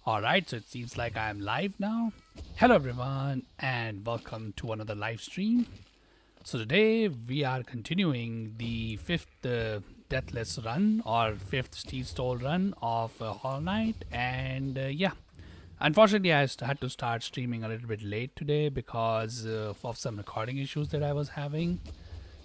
Alright, so it seems like I'm live now. Hello everyone and welcome to another live stream. So today we are continuing the fifth Deathless run or fifth Steel Stole run of Hollow Knight, and unfortunately I had to start streaming a little bit late today because of some recording issues that I was having.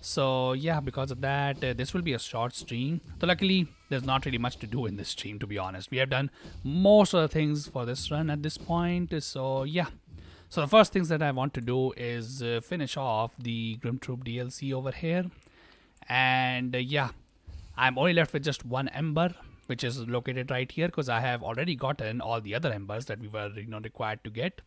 So yeah, because of that, this will be a short stream. So luckily, there's not really much to do in this stream, to be honest. We have done most of the things for this run at this point. So yeah. So the first things that I want to do is finish off the Grim Troop DLC over here. And yeah, I'm only left with just one ember, which is located right here because I have already gotten all the other embers that we were required to get.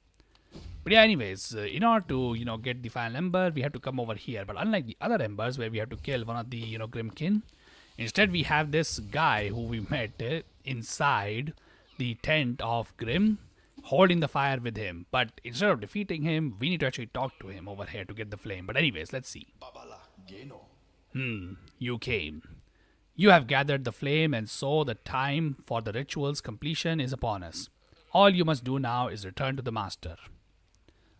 But yeah, anyways, in order to, get the final ember, we have to come over here. But unlike the other embers where we have to kill one of the, Grimkin, instead we have this guy who we met inside the tent of Grim, holding the fire with him. But instead of defeating him, we need to actually talk to him over here to get the flame. But anyways, let's see. You came. You have gathered the flame, and so the time for the ritual's completion is upon us. All you must do now is return to the master.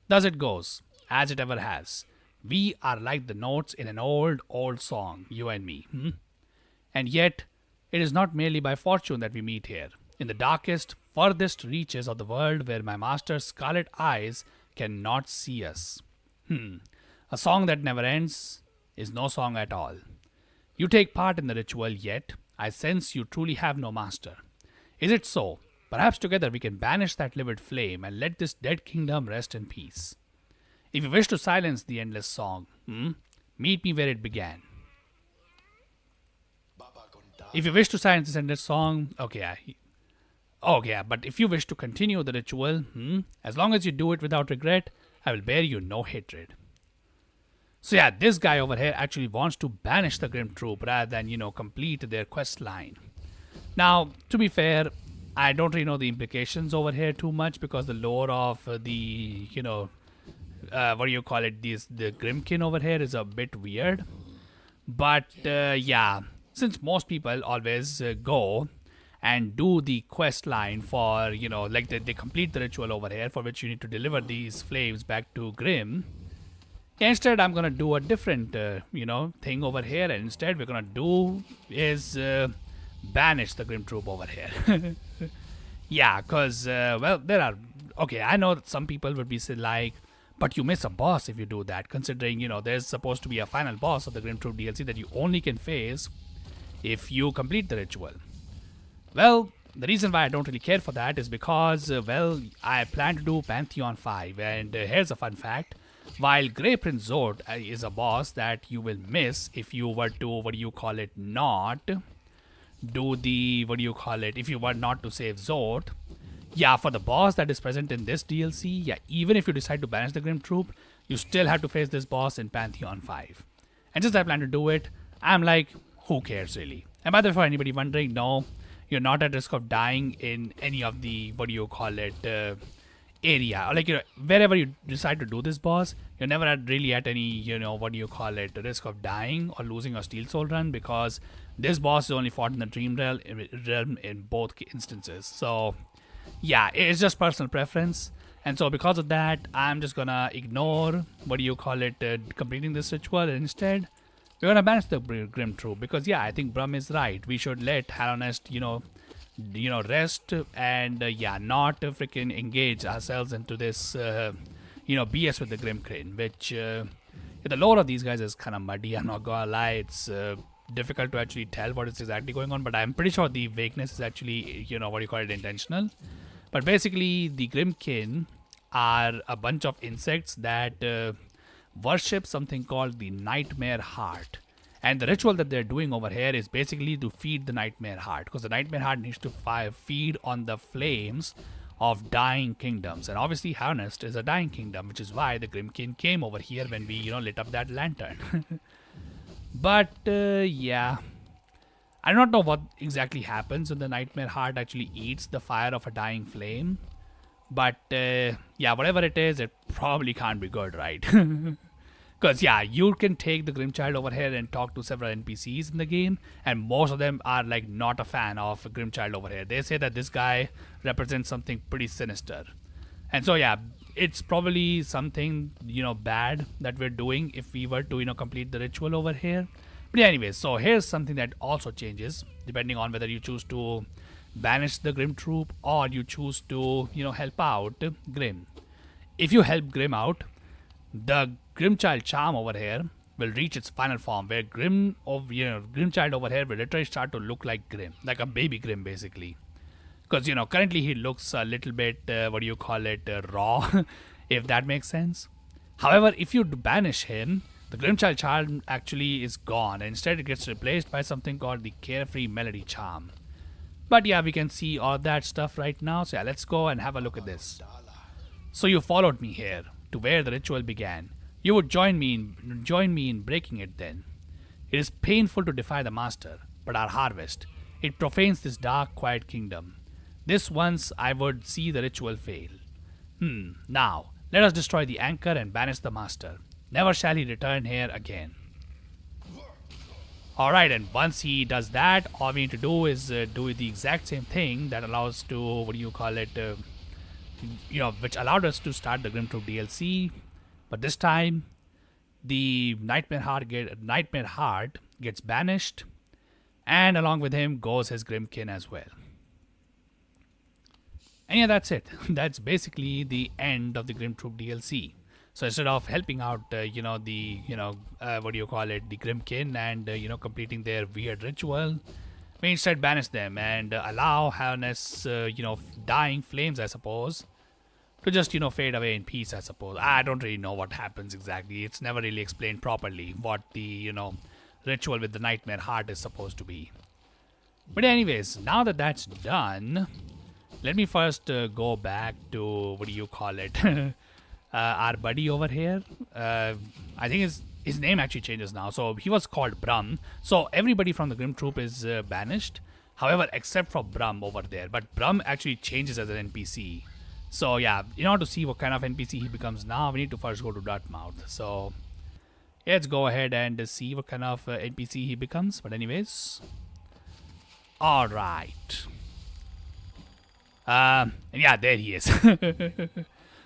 Thus it goes, as it ever has. We are like the notes in an old, old song, you and me. And yet, it is not merely by fortune that we meet here. In the darkest, furthest reaches of the world where my master's scarlet eyes cannot see us. A song that never ends is no song at all. You take part in the ritual, yet I sense you truly have no master. Is it so? Perhaps together we can banish that livid flame and let this dead kingdom rest in peace. If you wish to silence the endless song, meet me where it began. If you wish to silence this endless song, but if you wish to continue the ritual, as long as you do it without regret, I will bear you no hatred. So yeah, this guy over here actually wants to banish the Grim Troop rather than, complete their quest line. Now, to be fair, I don't really know the implications over here too much because the lore of the, the Grimkin over here is a bit weird. But yeah, since most people always go and do the quest line for, they complete the ritual over here for which you need to deliver these flames back to Grim. Instead, I'm going to do a different, thing over here. And instead, we're going to do is banish the Grim Troop over here. Yeah, because, there are... Okay, I know that some people would be like, but you miss a boss if you do that, considering, there's supposed to be a final boss of the Grim Troop DLC that you only can face if you complete the ritual. Well, the reason why I don't really care for that is because, I plan to do Pantheon 5, and here's a fun fact. While Grey Prince Zord is a boss that you will miss if you were to, not do the, if you were not to save Zord. Yeah, for the boss that is present in this DLC, yeah, even if you decide to banish the Grim Troop, you still have to face this boss in Pantheon 5. And since I plan to do it, I'm like, who cares really? And by the way, for anybody wondering, no, you're not at risk of dying in any of the, area. Or wherever you decide to do this boss, you're never really at any, risk of dying or losing your Steel Soul run because this boss is only fought in the Dream realm in both instances. So, yeah, it's just personal preference. And so because of that, I'm just gonna ignore, completing this ritual. And instead, we're gonna banish the Grim Troop because, yeah, I think Brum is right. We should let Halonest, rest and, not freaking engage ourselves into this, BS with the Grimkin, which, the lore of these guys is kind of muddy, I'm not gonna lie. It's difficult to actually tell what is exactly going on, but I'm pretty sure the vagueness is actually, intentional. But basically, the Grimkin are a bunch of insects that worship something called the Nightmare Heart. And the ritual that they're doing over here is basically to feed the Nightmare Heart, because the Nightmare Heart needs to feed on the flames of dying kingdoms. And obviously, Harnest is a dying kingdom, which is why the Grimkin came over here when we, lit up that lantern. But, yeah. I do not know what exactly happens when the Nightmare Heart actually eats the fire of a dying flame. But, yeah, whatever it is, it probably can't be good, right? Because, yeah, you can take the Grimchild over here and talk to several NPCs in the game, and most of them are like not a fan of Grimchild over here. They say that this guy represents something pretty sinister. And so, yeah, it's probably something, bad that we're doing if we were to, complete the ritual over here. But yeah, anyways, so here's something that also changes depending on whether you choose to banish the Grim Troop or you choose to, help out Grim. If you help Grim out, the Grimchild charm over here will reach its final form, where Grimchild over here will literally start to look like Grim, like a baby Grim basically. Because currently he looks a little bit, raw, if that makes sense. However, if you banish him, the Grimchild charm actually is gone, and instead it gets replaced by something called the Carefree Melody charm. But yeah, we can see all that stuff right now. So yeah, let's go and have a look at this. So you followed me here to where the ritual began. You would join me in breaking it then. It is painful to defy the master, but our harvest, it profanes this dark, quiet kingdom. This once I would see the ritual fail. Now, let us destroy the anchor and banish the master. Never shall he return here again. Alright, and once he does that, all we need to do is do the exact same thing that allows to, which allowed us to start the Grim Troop DLC. But this time, the Nightmare Heart gets banished, and along with him goes his Grimkin as well. And yeah, that's it. That's basically the end of the Grim Troop DLC. So instead of helping out, the Grimkin and, completing their weird ritual, we instead banish them and allow harness, dying flames, I suppose, to just, fade away in peace, I suppose. I don't really know what happens exactly. It's never really explained properly what the, ritual with the Nightmare Heart is supposed to be. But anyways, now that that's done, let me first go back to, our buddy over here. I think his name actually changes now. So he was called Brum. So everybody from the Grim Troop is banished. However, except for Brum over there. But Brum actually changes as an NPC. So yeah, in order to see what kind of NPC he becomes now, we need to first go to Dartmouth. So let's go ahead and see what kind of NPC he becomes. But anyways, alright. Yeah, there he is.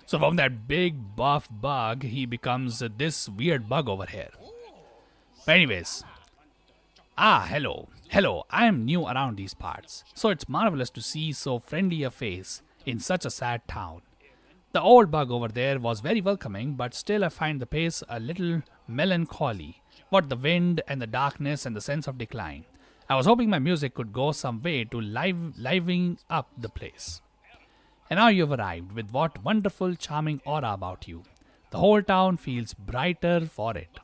So from that big buff bug, he becomes this weird bug over here. But anyways. Hello. Hello, I am new around these parts. So it's marvelous to see so friendly a face in such a sad town. The old bug over there was very welcoming, but still I find the pace a little melancholy. What the wind and the darkness and the sense of decline. I was hoping my music could go some way to livening up the place. And now you've arrived with what wonderful, charming aura about you. The whole town feels brighter for it.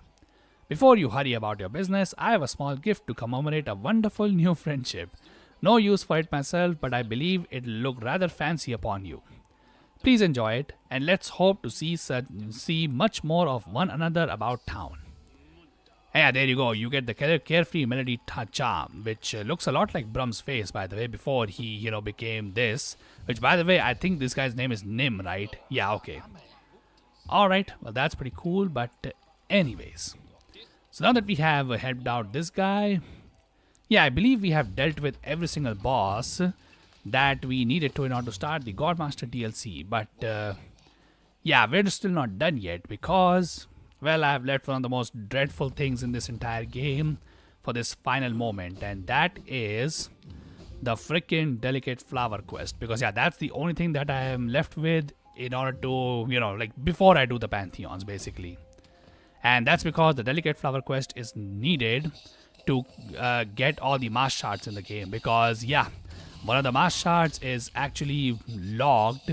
Before you hurry about your business, I have a small gift to commemorate a wonderful new friendship. No use for it myself, but I believe it'll look rather fancy upon you. Please enjoy it, and let's hope to see much more of one another about town. Yeah, there you go. You get the Carefree Melody charm, which looks a lot like Brum's face, by the way, before he, became this. Which, by the way, I think this guy's name is Nim, right? Yeah, okay. Alright, well, that's pretty cool, but anyways. So now that we have helped out this guy, yeah, I believe we have dealt with every single boss that we needed to in order to start the Godmaster DLC. But, yeah, we're still not done yet because, well, I've left one of the most dreadful things in this entire game for this final moment, and that is the freaking Delicate Flower quest. Because, yeah, that's the only thing that I am left with in order to, before I do the Pantheons, basically. And that's because the Delicate Flower quest is needed to get all the mass shards in the game. Because, yeah, one of the mass shards is actually logged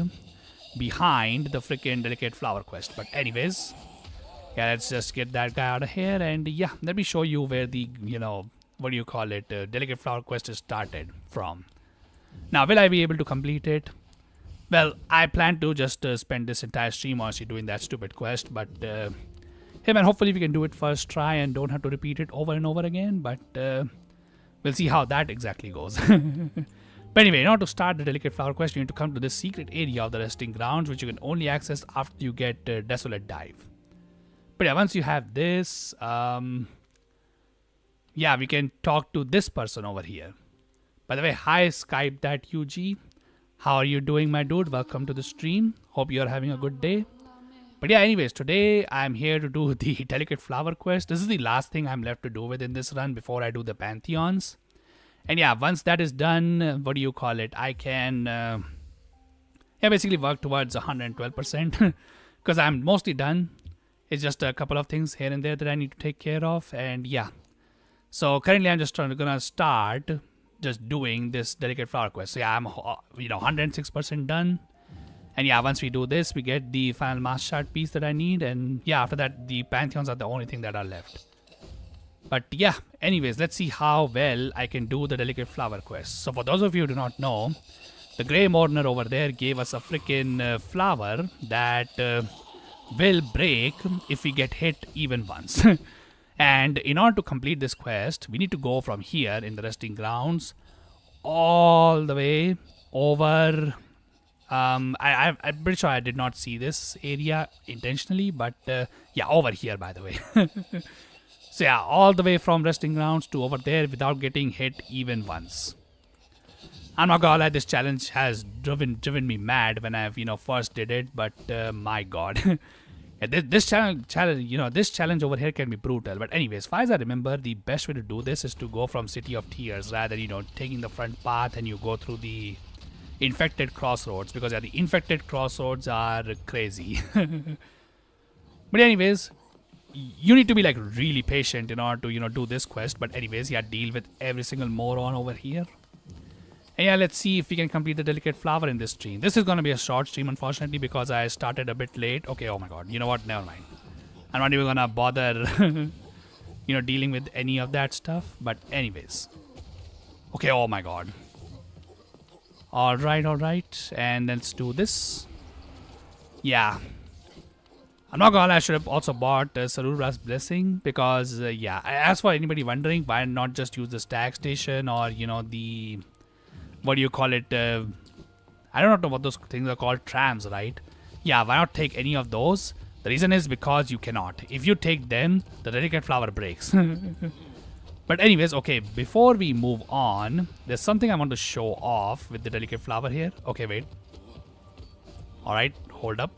behind the freaking Delicate Flower quest. But anyways, yeah, let's just get that guy out of here. And yeah, let me show you where the, Delicate Flower quest is started from. Now, will I be able to complete it? Well, I plan to just spend this entire stream honestly doing that stupid quest. But, hey man, hopefully we can do it first try and don't have to repeat it over and over again. But we'll see how that exactly goes. But anyway, in order to start the Delicate Flower quest, you need to come to this secret area of the Resting Grounds, which you can only access after you get Desolate Dive. But yeah, once you have this, yeah, we can talk to this person over here. By the way, hi Skype that UG. How are you doing, my dude? Welcome to the stream. Hope you're having a good day. But yeah, anyways, today I'm here to do the Delicate Flower quest. This is the last thing I'm left to do within this run before I do the Pantheons. And yeah, once that is done, what do you call it? I can basically work towards 112% because I'm mostly done. It's just a couple of things here and there that I need to take care of. And yeah, so currently I'm just gonna start just doing this Delicate Flower quest. So yeah, I'm 106% done. And yeah, once we do this, we get the final mass shard piece that I need. And yeah, after that, the Pantheons are the only thing that are left. But yeah, anyways, let's see how well I can do the Delicate Flower quest. So for those of you who do not know, the Grey Mourner over there gave us a freaking flower that will break if we get hit even once. And in order to complete this quest, we need to go from here in the resting grounds all the way over. I'm pretty sure I did not see this area intentionally, but yeah, over here, by the way. So yeah, all the way from resting grounds to over there without getting hit even once. I'm not gonna lie, this challenge has driven me mad when I've first did it, but my god. Yeah, this challenge over here can be brutal. But anyways, as far as I remember, the best way to do this is to go from City of Tears rather than taking the front path and you go through the infected crossroads, because yeah, the infected crossroads are crazy. But anyways, you need to be like really patient in order to do this quest. But anyways, yeah, deal with every single moron over here. And yeah, let's see if we can complete the Delicate Flower in this stream. This is going to be a short stream, unfortunately, because I started a bit late. Okay, oh my god. You know what? Never mind. I'm not even going to bother, dealing with any of that stuff. But anyways. Okay, oh my god. Alright. And let's do this. Yeah. I'm not going to lie, I should have also bought Sarura's Blessing. Because, yeah, as for anybody wondering, why not just use the stack station or, the... what do you call it? I don't know what those things are called. Trams, right? Yeah, why not take any of those? The reason is because you cannot. If you take them, the Delicate Flower breaks. But anyways, okay, before we move on, there's something I want to show off with the Delicate Flower here. Okay, wait. Alright, hold up.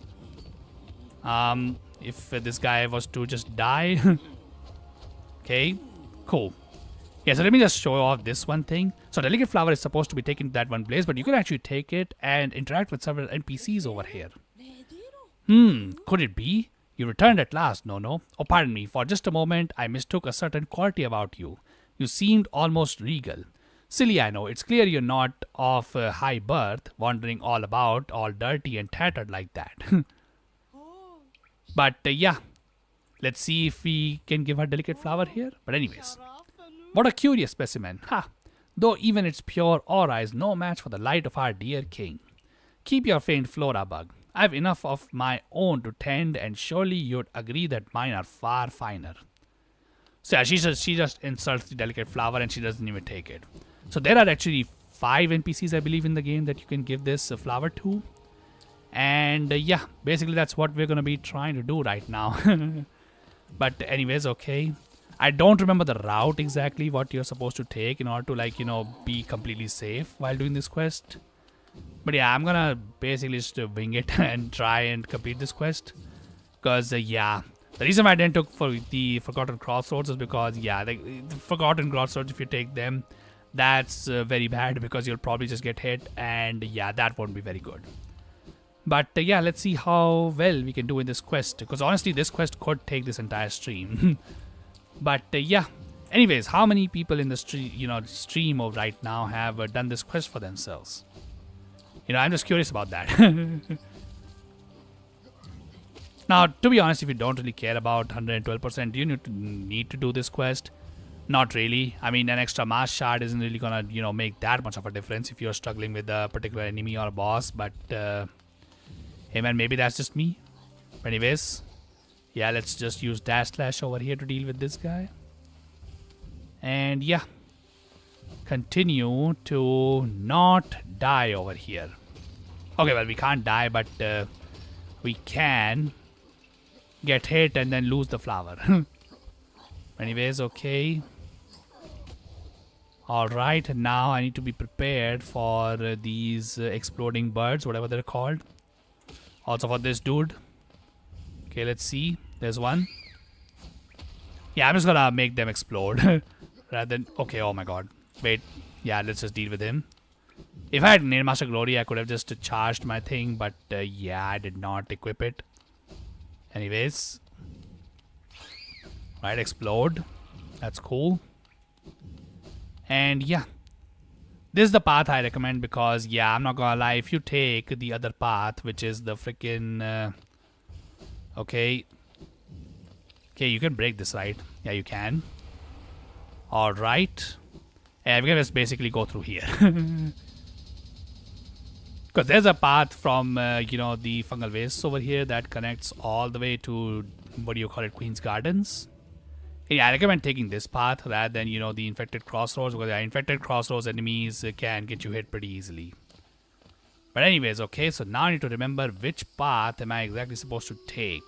If this guy was to just die. Okay, cool. Yeah, so let me just show off this one thing. So Delicate Flower is supposed to be taken to that one place, but you can actually take it and interact with several NPCs over here. Could it be? You returned at last, no. Oh, pardon me. For just a moment, I mistook a certain quality about you. You seemed almost regal. Silly, I know. It's clear you're not of high birth, wandering all about, all dirty and tattered like that. But yeah, let's see if we can give her Delicate Flower here. But anyways, what a curious specimen. Ha! Though even its pure aura is no match for the light of our dear king. Keep your faint flora, bug. I've enough of my own to tend, and surely you'd agree that mine are far finer. So yeah, she just insults the Delicate Flower and she doesn't even take it. So there are actually 5 NPCs, I believe, in the game that you can give this flower to. And yeah, basically that's what we're going to be trying to do right now. But anyways, okay. I don't remember the route exactly what you're supposed to take in order to be completely safe while doing this quest. But yeah, I'm gonna basically just wing it and try and complete this quest. Because yeah, the reason why I didn't took for the Forgotten Crossroads is because yeah, the Forgotten Crossroads, if you take them, that's very bad because you'll probably just get hit, and yeah, that won't be very good. But yeah, let's see how well we can do in this quest, because honestly this quest could take this entire stream. But yeah, anyways, how many people in the stream of right now have done this quest for themselves? I'm just curious about that. Now, to be honest, if you don't really care about 112%, do you need to do this quest? Not really. I mean, an extra mass shard isn't really gonna, make that much of a difference if you're struggling with a particular enemy or a boss. But hey man, maybe that's just me. But anyways, yeah, let's just use Deathless over here to deal with this guy. And yeah, continue to not die over here. Okay, well, we can't die, but we can get hit and then lose the flower. Anyways, okay. Alright, now I need to be prepared for these exploding birds, whatever they're called. Also for this dude. Okay, let's see. There's one. Yeah, I'm just gonna make them explode. Rather than... Okay, oh my god. Wait. Yeah, let's just deal with him. If I had Nail Master Glory, I could have just charged my thing. But yeah, I did not equip it. Anyways. Right, explode. That's cool. And yeah. This is the path I recommend because, yeah, I'm not gonna lie. If you take the other path, which is the freaking... okay. Okay, you can break this, right? Yeah, you can. Alright. And we can just basically go through here. Because there's a path from, you know, the fungal waste over here that connects all the way to, what do you call it, Queen's Gardens. Yeah, I recommend taking this path rather than, you know, the infected crossroads. Because the infected crossroads enemies can get you hit pretty easily. But anyways, okay, so now I need to remember which path am I exactly supposed to take.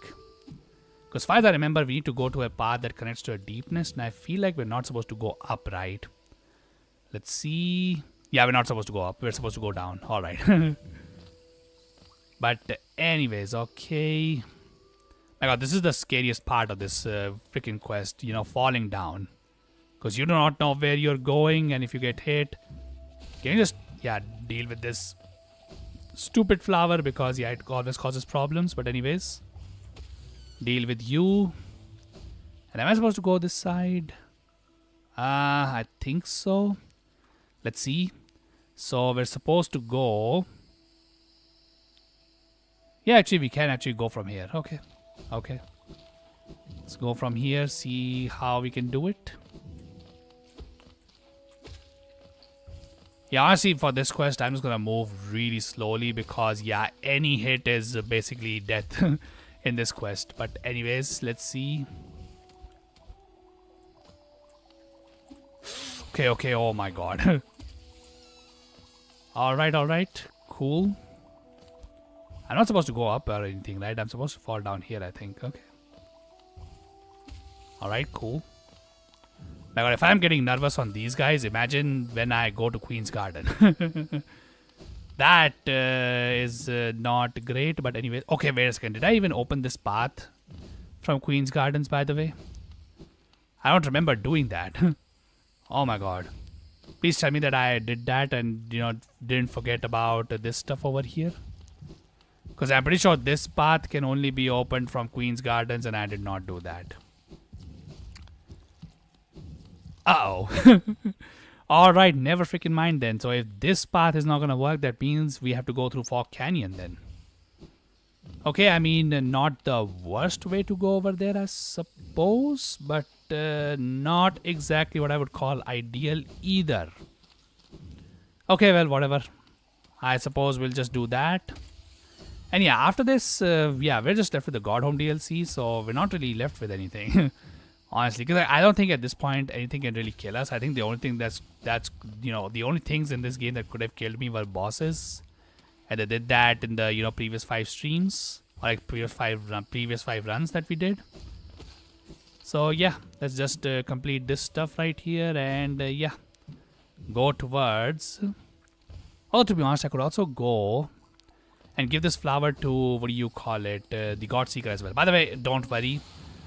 Because as far as I remember, we need to go to a path that connects to a deepness. And I feel like we're not supposed to go up, right? Let's see. Yeah, we're not supposed to go up. We're supposed to go down. Alright. But anyways, okay. My god, this is the scariest part of this freaking quest. You know, falling down. Because you do not know where you're going. And if you get hit, can you just, yeah, deal with this stupid flower? Because, yeah, it always causes problems. But anyways. Deal with you. And am I supposed to go this side? I think so. Let's see. So we're supposed to go. Yeah, actually we can actually go from here. Okay. Okay. Let's go from here. See how we can do it. Yeah, honestly for this quest I'm just gonna move really slowly. Because yeah, any hit is basically death. In this quest. But anyways, let's see. Okay, okay, oh my god. Alright, cool. I'm not supposed to go up or anything, right? I'm supposed to fall down here, I think. Okay. Alright, cool. My god, if I'm getting nervous on these guys, imagine when I go to Queen's Garden. That is not great, but anyway. Okay, wait a second. Did I even open this path from Queen's Gardens, by the way? I don't remember doing that. Oh my god. Please tell me that I did that and, you know, didn't forget about this stuff over here. Because I'm pretty sure this path can only be opened from Queen's Gardens and I did not do that. Uh-oh. Alright, never freaking mind then. So if this path is not gonna work, that means we have to go through Fog Canyon then. Okay, I mean, not the worst way to go over there, I suppose. But not exactly what I would call ideal either. Okay, well, whatever. I suppose we'll just do that. And yeah, after this, yeah, we're just left with the God Home DLC. So we're not really left with anything. Honestly, because I don't think at this point anything can really kill us. I think the only thing that's you know, the only things in this game that could have killed me were bosses, and they did that in the, you know, previous 5 streams, or like previous five runs that we did. So yeah, let's just complete this stuff right here, and yeah, go towards. Oh, to be honest, I could also go and give this flower to, what do you call it, the God Seeker as well. By the way, don't worry.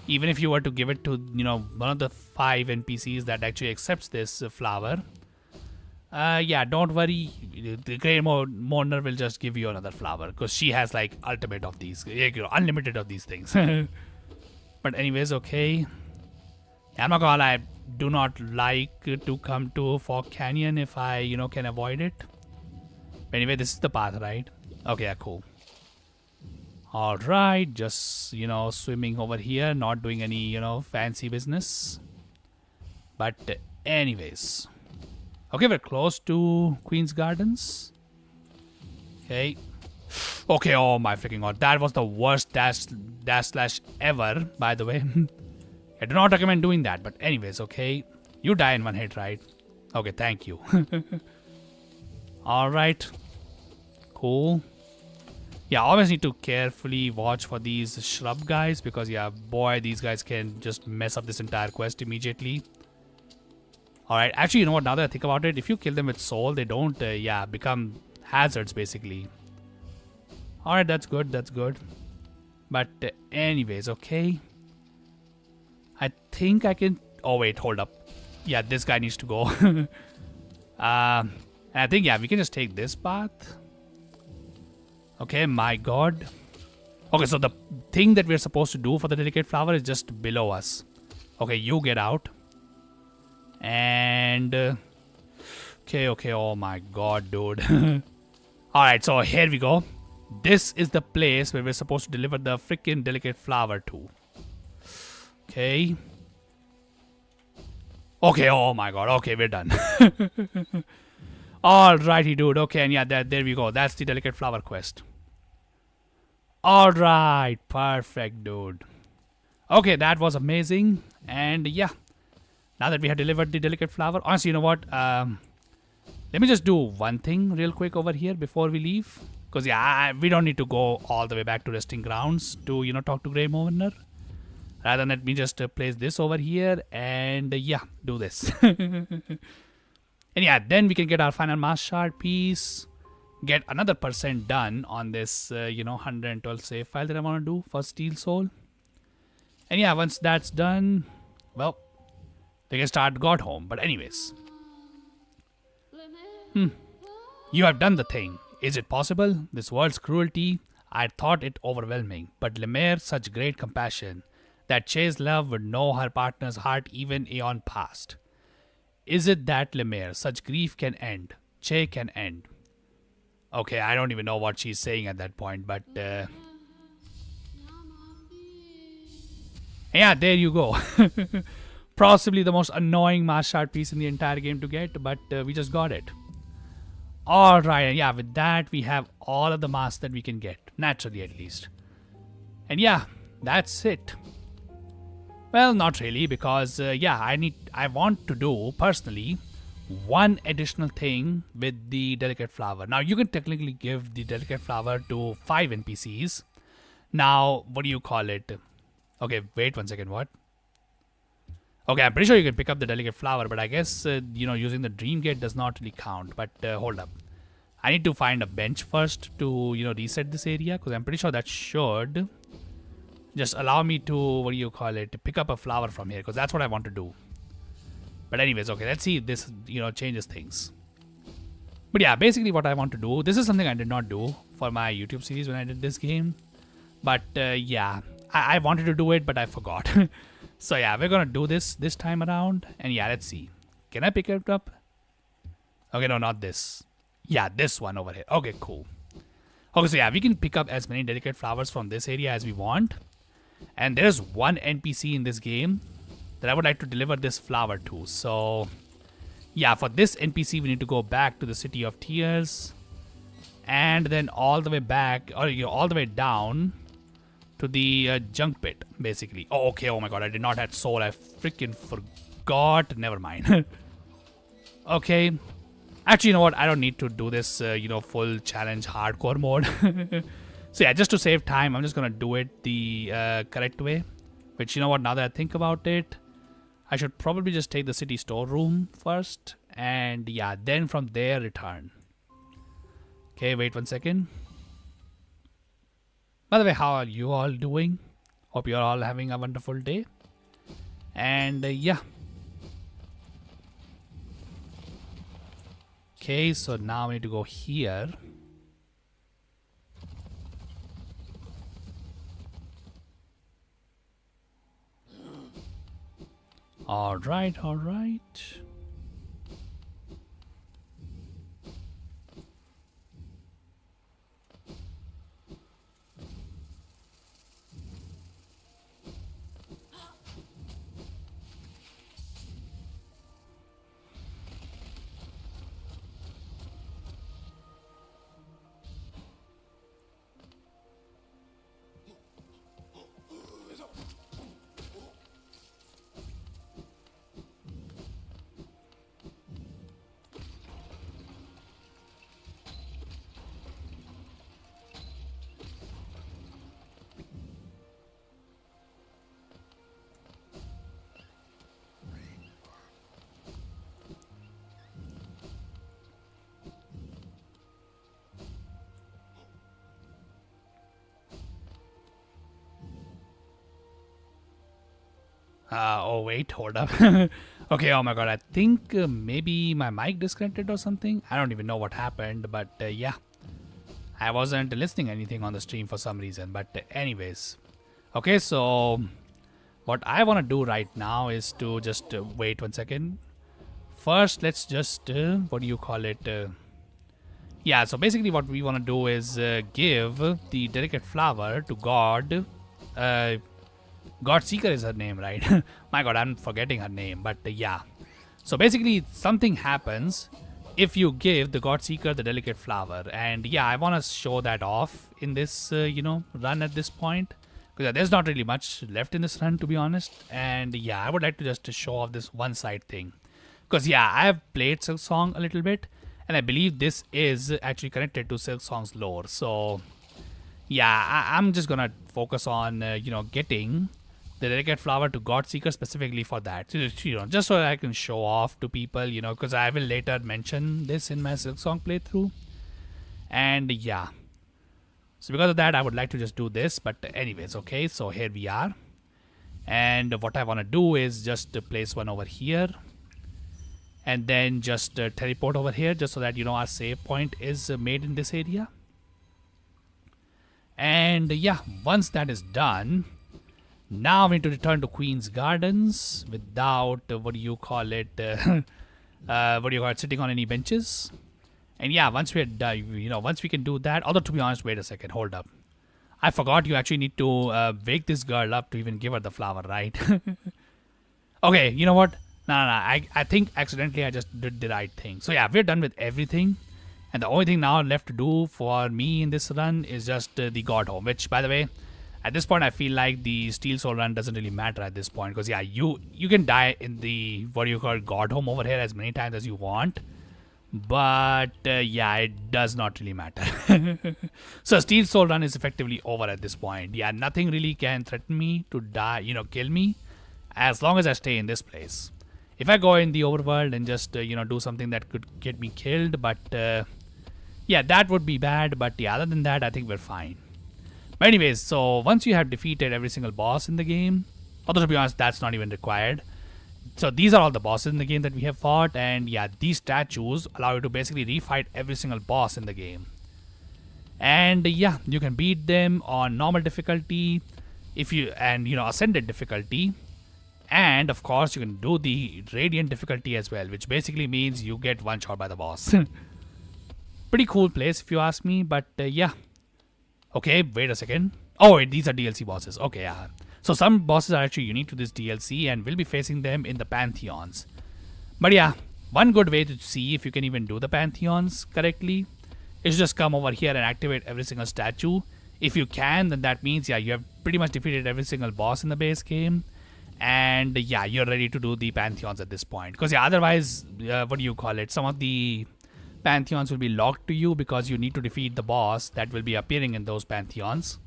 Even if you were to give it to, you know, one of the 5 NPCs that actually accepts this flower, yeah, don't worry. The Grey Mourner will just give you another flower because she has like ultimate of these, you know, unlimited of these things. But anyways, okay. I'm not gonna lie, I do not like to come to Fog Canyon if I, you know, can avoid it. But anyway, this is the path, right? Okay, yeah, cool. Alright, just, you know, swimming over here, not doing any, you know, fancy business. But anyways. Okay, we're close to Queen's Gardens. Okay. Okay, oh my freaking god. That was the worst dash slash ever, by the way. I do not recommend doing that, but anyways, okay. You die in one hit, right? Okay, thank you. Alright. Cool. Yeah, always need to carefully watch for these shrub guys because yeah, boy, these guys can just mess up this entire quest immediately. Alright, actually, you know what, now that I think about it, if you kill them with soul, they don't, yeah, become hazards basically. Alright, that's good, that's good. But anyways, okay. I think I can... Oh, wait, hold up. Yeah, this guy needs to go. And I think, yeah, we can just take this path. Okay, my god. Okay, so the thing that we're supposed to do for the delicate flower is just below us. Okay, you get out. And... okay, oh my god, dude. Alright, so here we go. This is the place where we're supposed to deliver the freaking delicate flower to. Okay. Okay, oh my god. Okay, we're done. Alrighty, dude. Okay, and yeah, there we go. That's the delicate flower quest. Alright, perfect, dude. Okay, that was amazing. And yeah, now that we have delivered the delicate flower, honestly, you know what? Let me just do one thing real quick over here before we leave. Because yeah, we don't need to go all the way back to resting grounds to, you know, talk to Grey Mourner. Rather than let me just place this over here and yeah, do this. And yeah, then we can get our final mass shard piece. Get another % done on this, you know, 112 save file that I want to do for Steel Soul. And yeah, once that's done, well, they can start God Home. But anyways. You have done the thing. Is it possible? This world's cruelty, I thought it overwhelming. But Lemaire, such great compassion. That Che's love would know her partner's heart even aeon past. Is it that Lemaire, such grief can end? Che can end. Okay, I don't even know what she's saying at that point, but... yeah, there you go. Possibly the most annoying mass shard piece in the entire game to get, but we just got it. Alright, and yeah, with that, we have all of the masks that we can get. Naturally, at least. And yeah, that's it. Well, not really, because yeah, I want to do, personally, one additional thing with the delicate flower. Now, you can technically give the delicate flower to 5 NPCs. Now, what do you call it? Okay, wait 1 second, what? Okay, I'm pretty sure you can pick up the delicate flower, but I guess, you know, using the dream gate does not really count. But hold up. I need to find a bench first to, you know, reset this area, because I'm pretty sure that should just allow me to, what do you call it, pick up a flower from here, because that's what I want to do. But anyways, okay, let's see if this, you know, changes things. But yeah, basically what I want to do, this is something I did not do for my YouTube series when I did this game. But yeah, I wanted to do it, but I forgot. So yeah, we're gonna do this time around. And yeah, let's see. Can I pick it up? Okay, no, not this. Yeah, this one over here. Okay, cool. Okay, so yeah, we can pick up as many delicate flowers from this area as we want. And there's one NPC in this game that I would like to deliver this flower to. So yeah, for this NPC, we need to go back to the City of Tears. And then all the way back, or you know, all the way down to the junk pit, basically. Oh, okay. Oh my god, I did not have soul. I freaking forgot. Never mind. Okay. Actually, you know what? I don't need to do this, you know, full challenge hardcore mode. So yeah, just to save time, I'm just gonna do it the correct way. Which, you know what? Now that I think about it, I should probably just take the city storeroom first. And yeah, then from there return. Okay, wait 1 second. By the way, how are you all doing? Hope you're all having a wonderful day. And yeah. Okay, so now we need to go here. Alright, alright. Oh wait, hold up. Okay, oh my god, I think maybe my mic disconnected or something. I don't even know what happened, but yeah, I wasn't listening anything on the stream for some reason. But anyways, okay, so what I want to do right now is to just wait 1 second. First, let's just what do you call it? Yeah, so basically what we want to do is give the delicate flower to God. God Seeker is her name, right? My god, I'm forgetting her name, but yeah. So basically, something happens if you give the God Seeker the delicate flower. And yeah, I want to show that off in this, run at this point. Because there's not really much left in this run, to be honest. And yeah, I would like to just show off this one side thing. Because yeah, I have played Silk Song a little bit. And I believe this is actually connected to Silk Song's lore. So yeah, I'm just gonna focus on, getting the delicate flower to God Seeker specifically for that. Just so I can show off to people, because I will later mention this in my Silk Song playthrough. And yeah. So because of that, I would like to just do this. But anyways, okay, so here we are. And what I want to do is just place one over here. And then just teleport over here just so that, our save point is made in this area. And yeah, once that is done, now we need to return to Queen's Gardens without, sitting on any benches. And yeah, once we're done, once we can do that, although to be honest, wait a second, hold up. I forgot you actually need to wake this girl up to even give her the flower, right? Okay, you know what? No, I think accidentally I just did the right thing. So yeah, we're done with everything. And the only thing now left to do for me in this run is just the God Home, which, by the way, at this point I feel like the Steel Soul run doesn't really matter at this point. Because yeah, you can die in the, God Home over here as many times as you want. But yeah, it does not really matter. So Steel Soul run is effectively over at this point. Yeah, nothing really can threaten me to die, kill me, as long as I stay in this place. If I go in the overworld and just, do something that could get me killed, but yeah, that would be bad. But yeah, other than that, I think we're fine. But anyways, so once you have defeated every single boss in the game, although to be honest, that's not even required. So these are all the bosses in the game that we have fought, and yeah, these statues allow you to basically refight every single boss in the game. And yeah, you can beat them on normal difficulty, ascended difficulty. And of course, you can do the radiant difficulty as well, which basically means you get one shot by the boss. Pretty cool place if you ask me, but yeah. Okay, wait a second. Oh, wait, these are DLC bosses. Okay, yeah. So some bosses are actually unique to this DLC, and we'll be facing them in the Pantheons. But yeah, one good way to see if you can even do the Pantheons correctly is to just come over here and activate every single statue. If you can, then that means, yeah, you have pretty much defeated every single boss in the base game. And yeah, you're ready to do the Pantheons at this point. Because yeah, otherwise, some of the Pantheons will be locked to you because you need to defeat the boss that will be appearing in those Pantheons.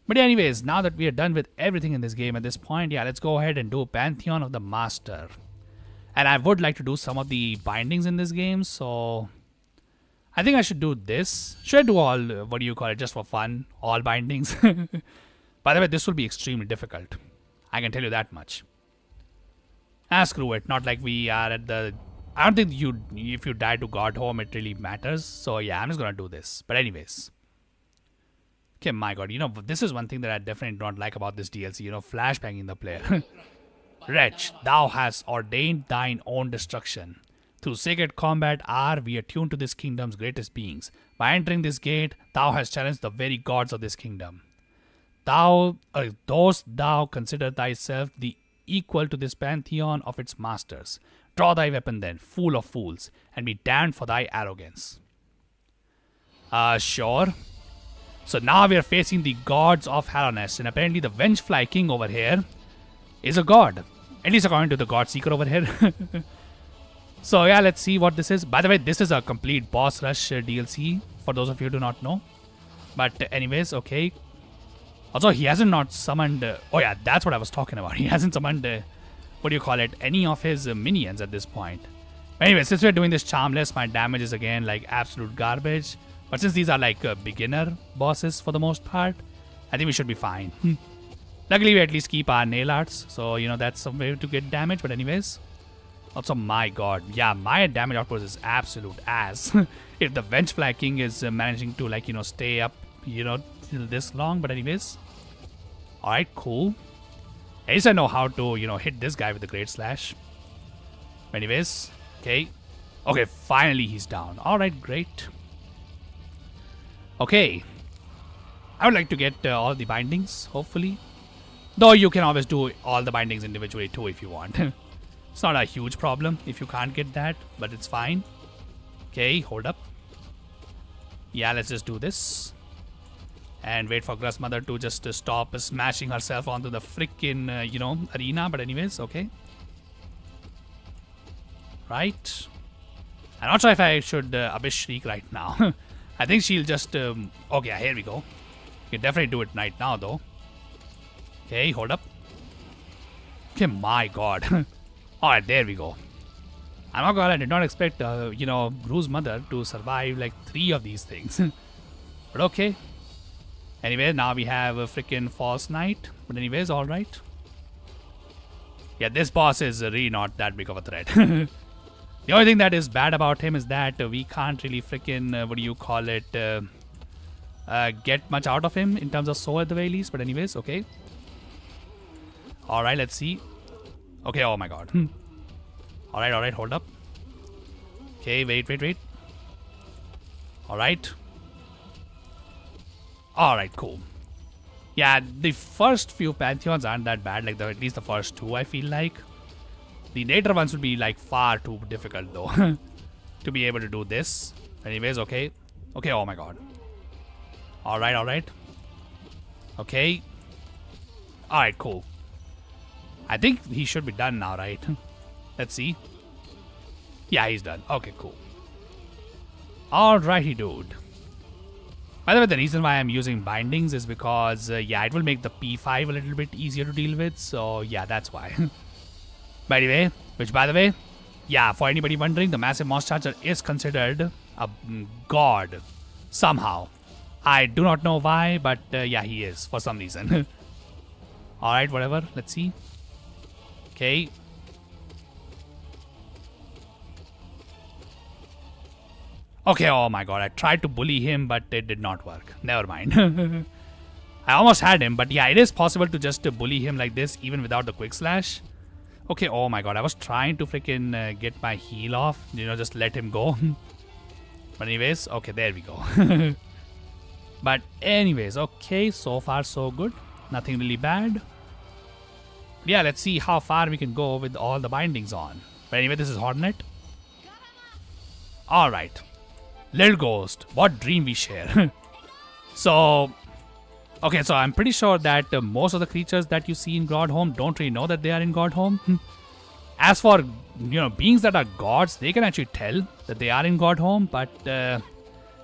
But anyways, now that we are done with everything in this game at this point, yeah, let's go ahead and do Pantheon of the Master. And I would like to do some of the bindings in this game, so I think I should do this. Should I do all, just for fun, all bindings? By the way, this will be extremely difficult. I can tell you that much. Screw it, not like we are at the... I don't think if you die to God Home, it really matters. So yeah, I'm just gonna do this. But anyways. Okay, my god, this is one thing that I definitely don't like about this DLC, flashbanging the player. Wretch, thou hast ordained thine own destruction. Through sacred combat are we attuned to this kingdom's greatest beings. By entering this gate, thou hast challenged the very gods of this kingdom. Dost thou consider thyself the equal to this pantheon of its masters? Draw thy weapon then, fool of fools, and be damned for thy arrogance. Sure. So now we are facing the gods of Harronest, and apparently the Vengefly King over here is a god. At least according to the God Seeker over here. So yeah, let's see what this is. By the way, this is a complete boss rush DLC, for those of you who do not know. But anyways, okay. Also, he hasn't not summoned... oh yeah, that's what I was talking about. He hasn't summoned, any of his minions at this point. Anyway, since we're doing this Charmless, my damage is again like absolute garbage. But since these are like beginner bosses for the most part, I think we should be fine. Luckily, we at least keep our nail arts, so that's some way to get damage. But anyways, also my god, yeah, my damage output is absolute ass. If the Venge Flag King is managing to stay up, till this long. But anyways, all right, cool. At least I know how to hit this guy with the Great Slash. Anyways, okay, finally he's down. All right, great. Okay, I would like to get all the bindings, hopefully. Though you can always do all the bindings individually too if you want. It's not a huge problem if you can't get that, but it's fine. Okay, hold up. Yeah, let's just do this. And wait for Grus Mother to just stop smashing herself onto the freaking, arena. But anyways, okay. Right. I'm not sure if I should Abyss Shriek right now. I think she'll just... okay, here we go. You can definitely do it right now, though. Okay, hold up. Okay, my god. Alright, there we go. I'm not gonna lie, I did not expect, Gru's mother to survive like 3 of these things. But okay. Anyway, now we have a freaking False Knight. But anyways, alright. Yeah, this boss is really not that big of a threat. The only thing that is bad about him is that we can't really freaking, get much out of him in terms of soul at the very least. But anyways, okay. Alright, let's see. Okay, oh my god. Alright, hold up. Okay, wait. Alright. Alright, cool. Yeah, the first few Pantheons aren't that bad, like at least the first 2 I feel like. The later ones would be like far too difficult though. To be able to do this. Anyways, okay. Okay, oh my god. Alright. Okay. Alright, cool. I think he should be done now, right? Let's see. Yeah, he's done. Okay, cool. Alrighty, dude. By the way, the reason why I'm using bindings is because, it will make the P5 a little bit easier to deal with. So, yeah, that's why. By the way, yeah, for anybody wondering, the Massive Monster Charger is considered a god. Somehow. I do not know why, but yeah, he is for some reason. Alright, whatever. Let's see. Okay. Okay, oh my god, I tried to bully him, but it did not work. Never mind. I almost had him, but yeah, it is possible to just bully him like this, even without the Quick Slash. Okay, oh my god, I was trying to freaking get my heal off. Just let him go. But anyways, okay, there we go. But anyways, okay, so far so good. Nothing really bad. Yeah, let's see how far we can go with all the bindings on. But anyway, this is Hornet. Alright. Little Ghost, what dream we share. So, okay, so I'm pretty sure that most of the creatures that you see in Godhome don't really know that they are in Godhome. As for, beings that are gods, they can actually tell that they are in Godhome. But,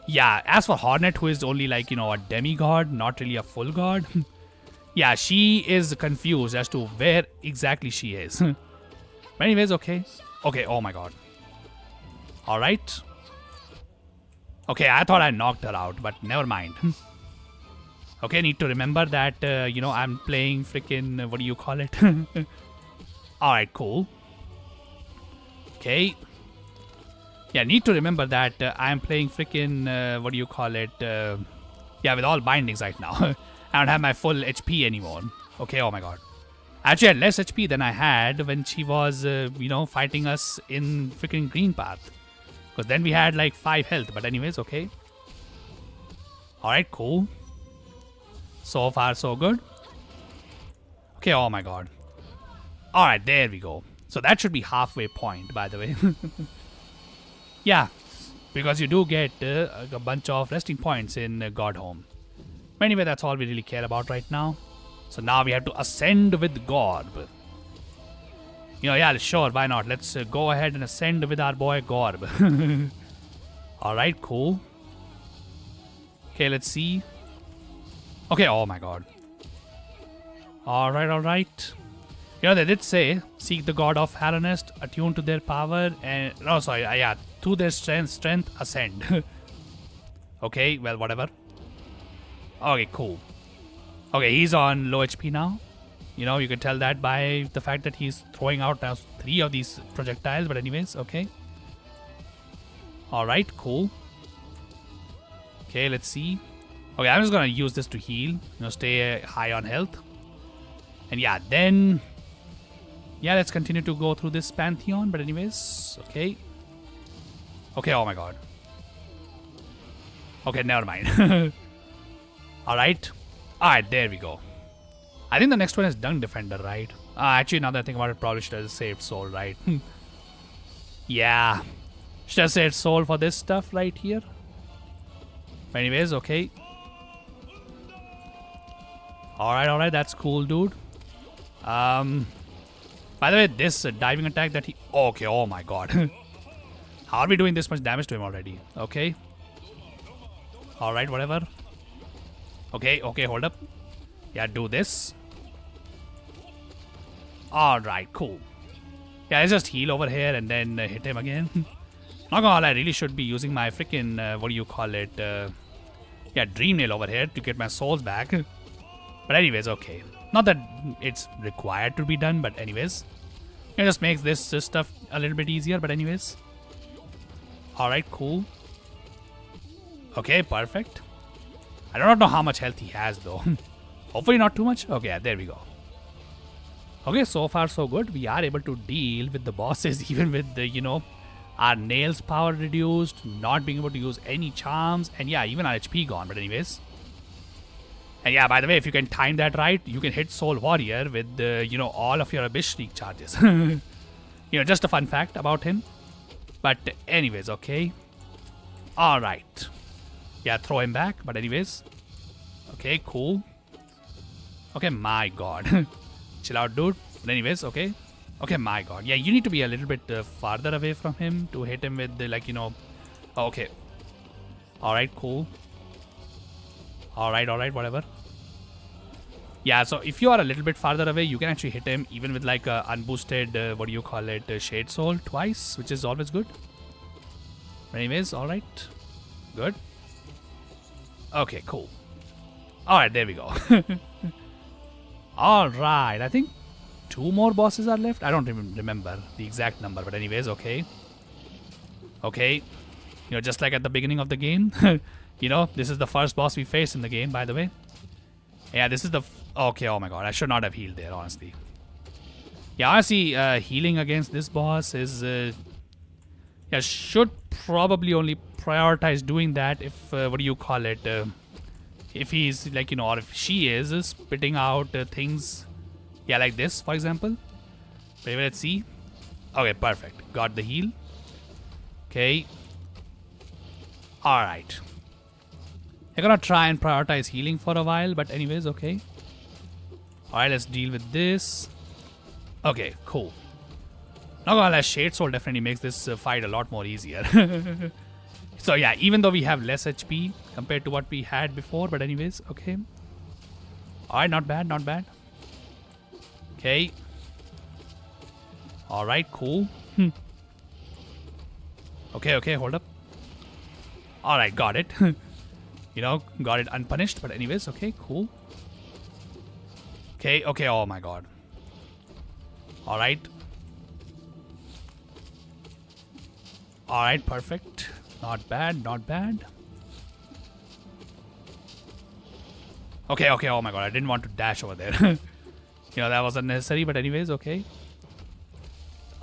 yeah, as for Hornet, who is only like, a demigod, not really a full god. Yeah, she is confused as to where exactly she is. But anyways, okay. Okay, oh my god. Alright. Okay, I thought I knocked her out, but never mind. Okay, need to remember that, I'm playing freaking, what do you call it? Alright, cool. Okay. Yeah, need to remember that I'm playing freaking, what do you call it? Yeah, with all bindings right now. I don't have my full HP anymore. Okay, oh my god. Actually, I had less HP than I had when she was, fighting us in freaking Green Path. Because then we had like 5 health. But anyways, okay. Alright, cool. So far, so good. Okay, oh my god. Alright, there we go. So that should be halfway point, by the way. Yeah, because you do get a bunch of resting points in Godhome. But anyway, that's all we really care about right now. So now we have to ascend with Gorb. Yeah, sure, why not? Let's go ahead and ascend with our boy Gorb. Alright, cool. Okay, let's see. Okay, oh my god. Alright. They did say, seek the god of Harrenest, attune to their power, and... No, sorry, yeah, to their strength, ascend. Okay, well, whatever. Okay, cool. Okay, he's on low HP now. You know, you can tell that by the fact that he's throwing out now 3 of these projectiles. But anyways, okay. Alright, cool. Okay, let's see. Okay, I'm just gonna use this to heal. You know, stay high on health. And yeah, then... yeah, let's continue to go through this Pantheon. But anyways, okay. Okay, oh my god. Okay, never mind. Alright. Alright, there we go. I think the next one is Dung Defender, right? Actually, now that I think about it, probably should have saved Soul, right? Yeah. Should have saved Soul for this stuff right here. But anyways, okay. Alright, that's cool, dude. By the way, this diving attack that he... okay, oh my god. How are we doing this much damage to him already? Okay. Alright, whatever. Okay, hold up. Yeah, do this. Alright, cool. Yeah, let's just heal over here and then hit him again. Not gonna lie, I really should be using my freaking, what do you call it? Yeah, Dream Nail over here to get my souls back. But anyways, okay. Not that it's required to be done, but anyways. It just makes this stuff a little bit easier, but anyways. Alright, cool. Okay, perfect. I do not know how much health he has though. Hopefully not too much. Okay, yeah, there we go. Okay, so far so good. We are able to deal with the bosses even with the, you know, our nails power reduced, not being able to use any charms, and yeah, even our HP gone, but anyways. And yeah, by the way, if you can time that right, you can hit Soul Warrior with, you know, all of your Abyss Shriek charges. You know, just a fun fact about him. But anyways, okay. Alright. Yeah, throw him back, but anyways. Okay, cool. Okay, my god. Chill out, dude. But anyways, okay. Okay, my god. Yeah, you need to be a little bit farther away from him to hit him with the, like, you know... okay. Alright, cool. Alright, whatever. Yeah, so if you are a little bit farther away, you can actually hit him even with like a unboosted, what do you call it, Shade Soul twice, which is always good. But anyways, alright. Good. Okay, cool. Alright, there we go. Alright, I think 2 more bosses are left. I don't even remember the exact number, but anyways, okay. Okay. You know, just like at the beginning of the game. You know, this is the first boss we faced in the game, by the way. Yeah, this is the... okay, oh my god, I should not have healed there, honestly. Yeah, honestly, healing against this boss is... yeah, should probably only prioritize doing that if, what do you call it? If he's, like, you know, or if she is spitting out things, yeah, like this, for example. Maybe let's see. Okay, perfect. Got the heal. Okay. Alright. I'm gonna try and prioritize healing for a while, but anyways, okay. Alright, let's deal with this. Okay, cool. Not gonna lie, Shade Soul definitely makes this fight a lot more easier. So yeah, even though we have less HP compared to what we had before, but anyways, okay. Alright, not bad, not bad. Okay. Alright, cool. Okay, hold up. Alright, got it. You know, got it unpunished, but anyways, okay, cool. Okay, oh my god. Alright. Alright, perfect. Not bad, not bad. Okay, oh my god, I didn't want to dash over there. You know, that was unnecessary, but anyways, okay.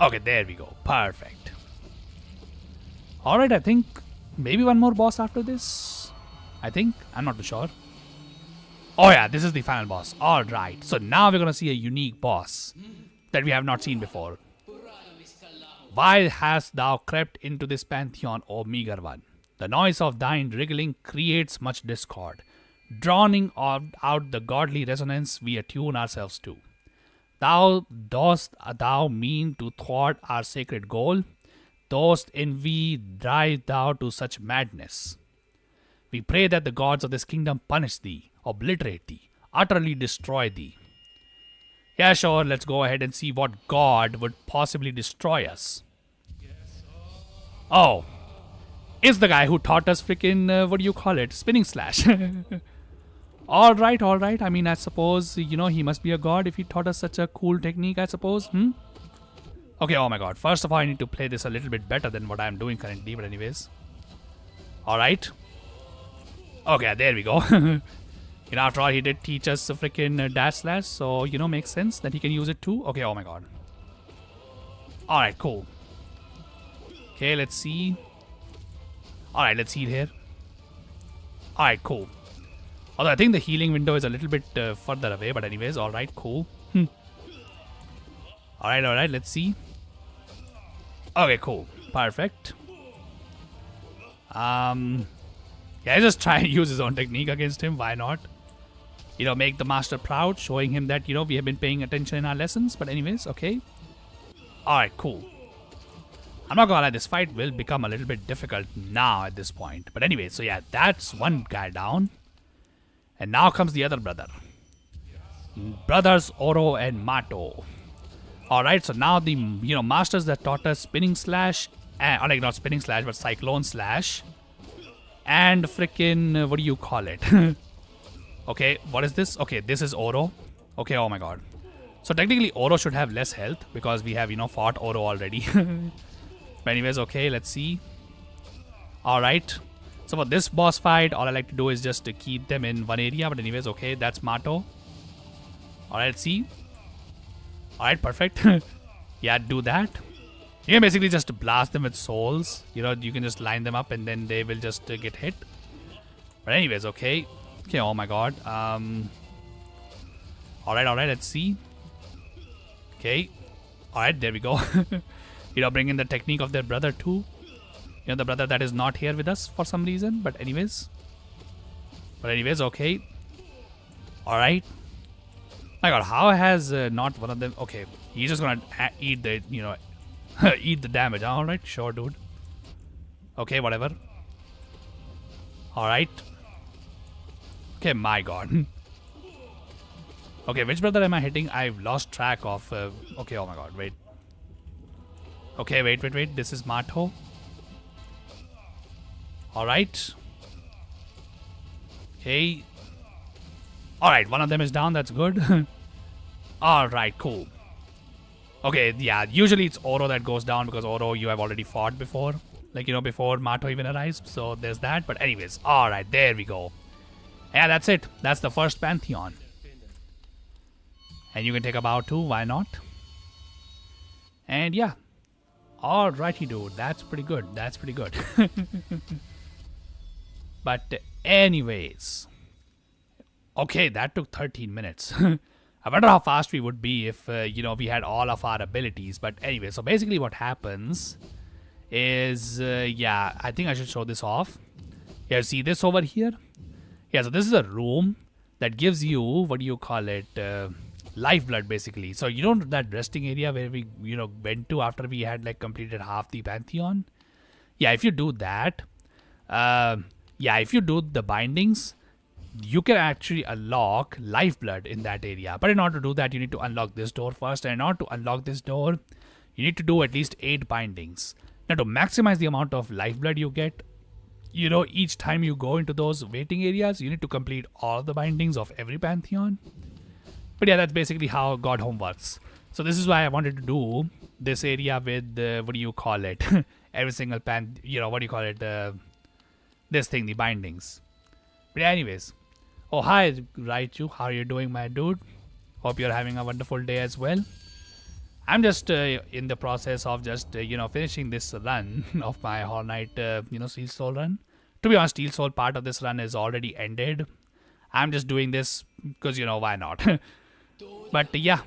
Okay, there we go. Perfect. Alright, I think maybe one more boss after this. I think. I'm not too sure. Oh yeah, this is the final boss. Alright, so now we're gonna see a unique boss that we have not seen before. Why hast thou crept into this pantheon, O meager one? The noise of thine wriggling creates much discord, drowning out the godly resonance we attune ourselves to. Dost thou mean to thwart our sacred goal? Dost envy drive thou to such madness? We pray that the gods of this kingdom punish thee, obliterate thee, utterly destroy thee. Yeah, sure, let's go ahead and see what god would possibly destroy us. Oh, it's the guy who taught us freaking, what do you call it, spinning slash. All right, all right. I mean, I suppose, he must be a god if he taught us such a cool technique, I suppose. Okay, oh my god. First of all, I need to play this a little bit better than what I'm doing currently, but anyways. All right. Okay, there we go. After all, he did teach us a freaking dash slash, so, makes sense that he can use it too. Okay, oh my god. All right, cool. Okay, let's see. All right, let's heal here. All right, cool. Although I think the healing window is a little bit further away, but anyways, all right, cool. All right, let's see. Okay, cool, perfect. Yeah, just try and use his own technique against him. Why not? Make the master proud, showing him that we have been paying attention in our lessons. But anyways, okay. All right, cool. I'm not gonna lie, this fight will become a little bit difficult now at this point. But anyway, so yeah, that's one guy down. And now comes the other brother. Brothers Oro and Mato. Alright, so now the masters that taught us spinning slash, and like not spinning slash, but cyclone slash. And freaking, what do you call it? Okay, what is this? Okay, this is Oro. Okay, oh my god. So technically Oro should have less health because we have, fought Oro already. But anyways, okay, let's see. Alright. So for this boss fight, all I like to do is just to keep them in one area. But anyways, okay, that's Mato. Alright, let's see. Alright, perfect. Yeah, do that. You can basically just blast them with souls. You can just line them up and then they will just get hit. But anyways, okay. Okay, oh my god. Alright, let's see. Okay. Alright, there we go. Bring in the technique of their brother too. The brother that is not here with us for some reason. But anyways, okay. Alright. My god, how has not one of them... Okay, he's just gonna eat the, eat the damage. Alright, sure, dude. Okay, whatever. Alright. Okay, my god. Okay, which brother am I hitting? I've lost track of... okay, oh my god, wait. Okay, wait. This is Mato. Alright. Okay. Alright, one of them is down. That's good. Alright, cool. Okay, yeah. Usually it's Oro that goes down because Oro you have already fought before. Like, before Mato even arrives. So there's that. But anyways, alright, there we go. Yeah, that's it. That's the first Pantheon. And you can take a bow too. Why not? And yeah. Alrighty, dude. That's pretty good. But anyways. Okay, that took 13 minutes. I wonder how fast we would be if, we had all of our abilities. But anyway, so basically what happens is, yeah, I think I should show this off. Yeah, see this over here? Yeah, so this is a room that gives you, what do you call it, lifeblood basically. So that resting area where we, went to after we had like completed half the Pantheon? Yeah, if you do that, if you do the bindings, you can actually unlock lifeblood in that area. But in order to do that, you need to unlock this door first. And in order to unlock this door, you need to do at least 8 bindings. Now to maximize the amount of lifeblood you get, each time you go into those waiting areas, you need to complete all the bindings of every Pantheon. But yeah, that's basically how God Home works. So this is why I wanted to do this area with, what do you call it? Every single this thing, the bindings. But yeah, anyways. Oh, hi, Raichu. How are you doing, my dude? Hope you're having a wonderful day as well. I'm just in the process of just, finishing this run of my Hollow Knight, Steel Soul run. To be honest, Steel Soul part of this run is already ended. I'm just doing this because, why not? But yeah.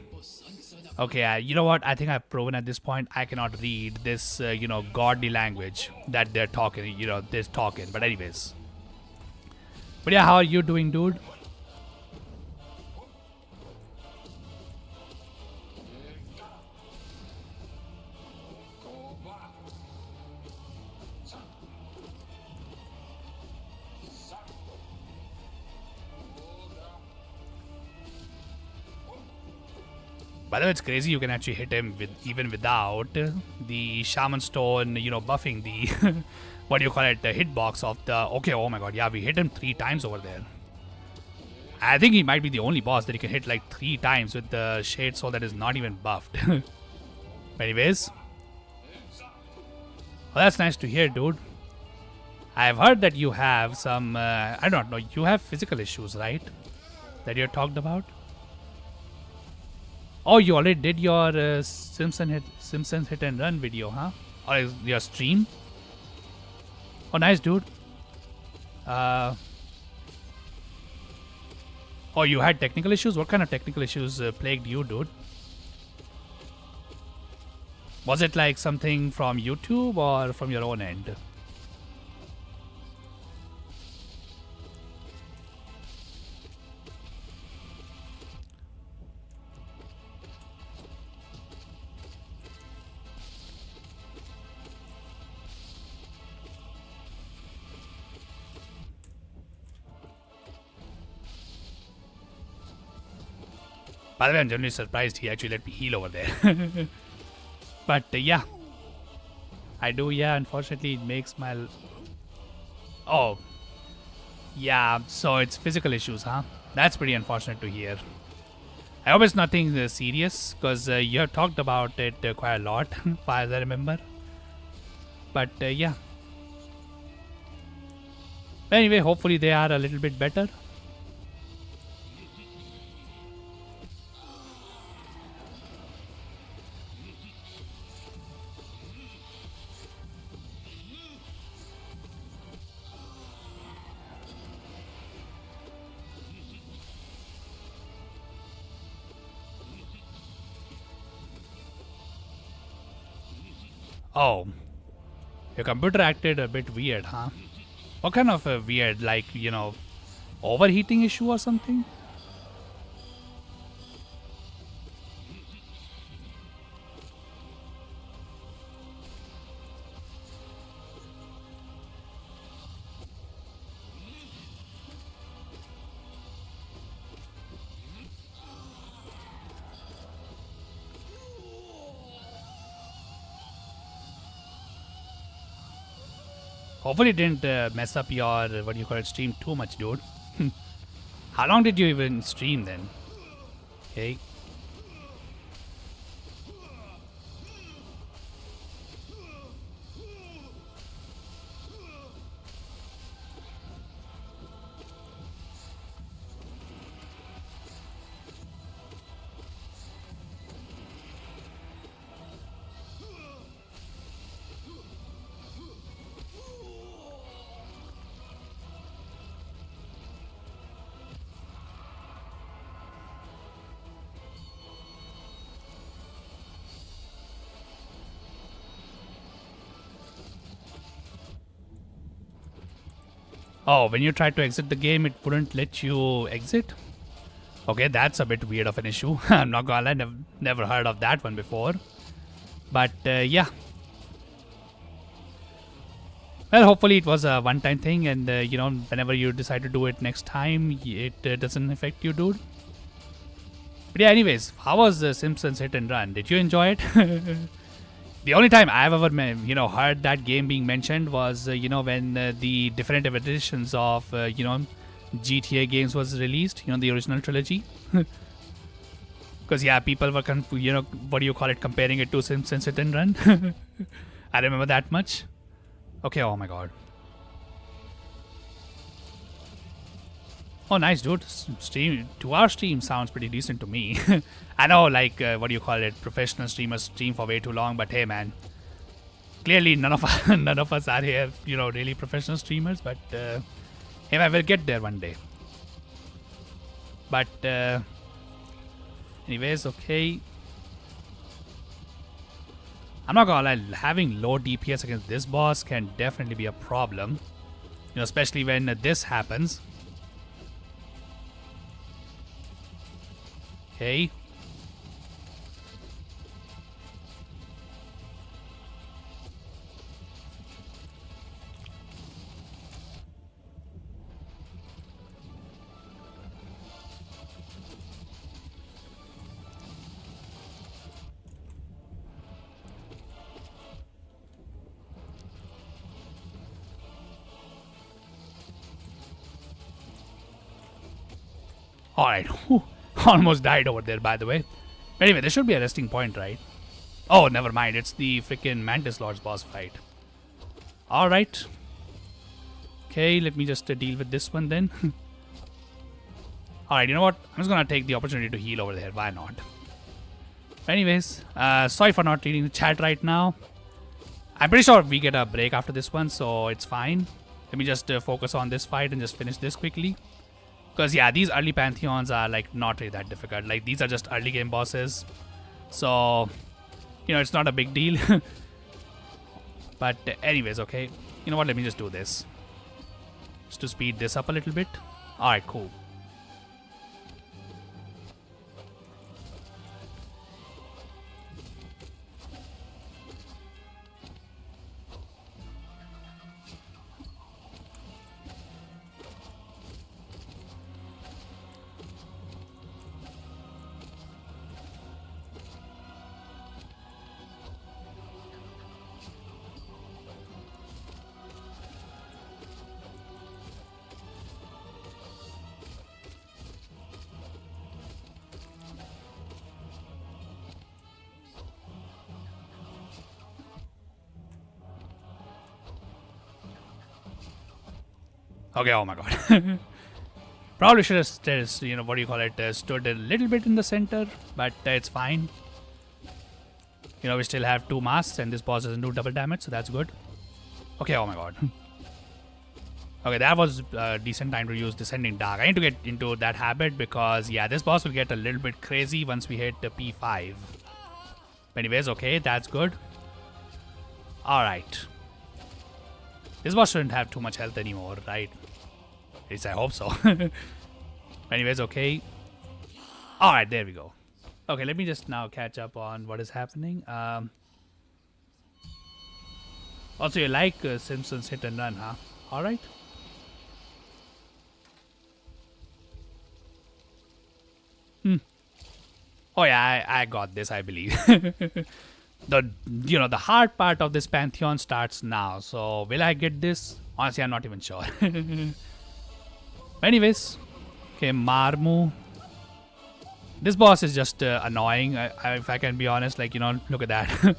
Okay, you know what? I think I've proven at this point I cannot read this, godly language that they're talking, they're talking. But anyways. But yeah, how are you doing, dude? By the way, it's crazy you can actually hit him with even without the Shaman Stone, buffing the what do you call it, the hitbox of the... Okay, oh my god, yeah, we hit him 3 times over there. I think he might be the only boss that you can hit like 3 times with the Shade Soul that is not even buffed. Anyways, well, that's nice to hear, dude. I've heard that you have some, I don't know, you have physical issues, right? That you talked about? Oh, you already did your Simpsons hit and run video, huh? Or your stream? Oh, nice, dude. Uh, oh, you had technical issues? What kind of technical issues plagued you, dude? Was it like something from YouTube or from your own end? By the way, I'm genuinely surprised he actually let me heal over there. But yeah, I do. Yeah, unfortunately, it makes my. Oh, yeah. So it's physical issues, huh? That's pretty unfortunate to hear. I hope it's nothing serious because you have talked about it quite a lot, as far as I remember. But yeah. Anyway, hopefully they are a little bit better. Oh, your computer acted a bit weird, huh? What kind of a weird, like, overheating issue or something? Hopefully it didn't mess up your, what do you call it, stream too much, dude. How long did you even stream then? Okay. Oh, when you tried to exit the game, it wouldn't let you exit? Okay, that's a bit weird of an issue. I'm not gonna lie, never heard of that one before. But yeah. Well, hopefully it was a one-time thing, and whenever you decide to do it next time, it doesn't affect you, dude. But yeah, anyways, how was the Simpsons Hit and Run? Did you enjoy it? The only time I've ever heard that game being mentioned was when the definitive editions of GTA games was released, the original trilogy. Because yeah, people were what do you call it, comparing it to Simpsons Hit and Run. I remember that much. Okay, oh my god. Oh, nice, dude. Stream 2 hour stream sounds pretty decent to me. I know, like, what do you call it? Professional streamers stream for way too long, but hey, man. Clearly, none of us are here, really professional streamers. But hey, man, we'll get there one day. But anyways, okay. I'm not gonna lie, having low DPS against this boss can definitely be a problem. Especially when this happens. Okay. Alright. Almost died over there, by the way. Anyway, there should be a resting point, right? Oh, never mind. It's the freaking Mantis Lord's boss fight. Alright. Okay, let me just deal with this one then. Alright, you know what? I'm just gonna take the opportunity to heal over there. Why not? Anyways, sorry for not reading the chat right now. I'm pretty sure we get a break after this one, so it's fine. Let me just focus on this fight and just finish this quickly. Because, yeah, these early Pantheons are, like, not really that difficult. Like, these are just early game bosses. So, you know, it's not a big deal. But, anyways, okay. You know what? Let me just do this. Just to speed this up a little bit. Alright, cool. Okay, oh my god. Probably should have, you know, what do you call it, stood a little bit in the center, but it's fine. You know, we still have 2 masks and this boss doesn't do double damage, so that's good. Okay, oh my god. Okay, that was a decent time to use Descending Dark. I need to get into that habit because, yeah, this boss will get a little bit crazy once we hit the P5. Anyways, okay, that's good. Alright. This boss shouldn't have too much health anymore, right? At least I hope so. Anyways, okay. Alright, there we go. Okay, let me just now catch up on what is happening. Also, you like Simpsons Hit and Run, huh? Alright. Oh yeah, I got this, I believe. The hard part of this Pantheon starts now. So will I get this? Honestly, I'm not even sure. Anyways, okay, Marmu. This boss is just annoying. If I can be honest, like, you know, look at that.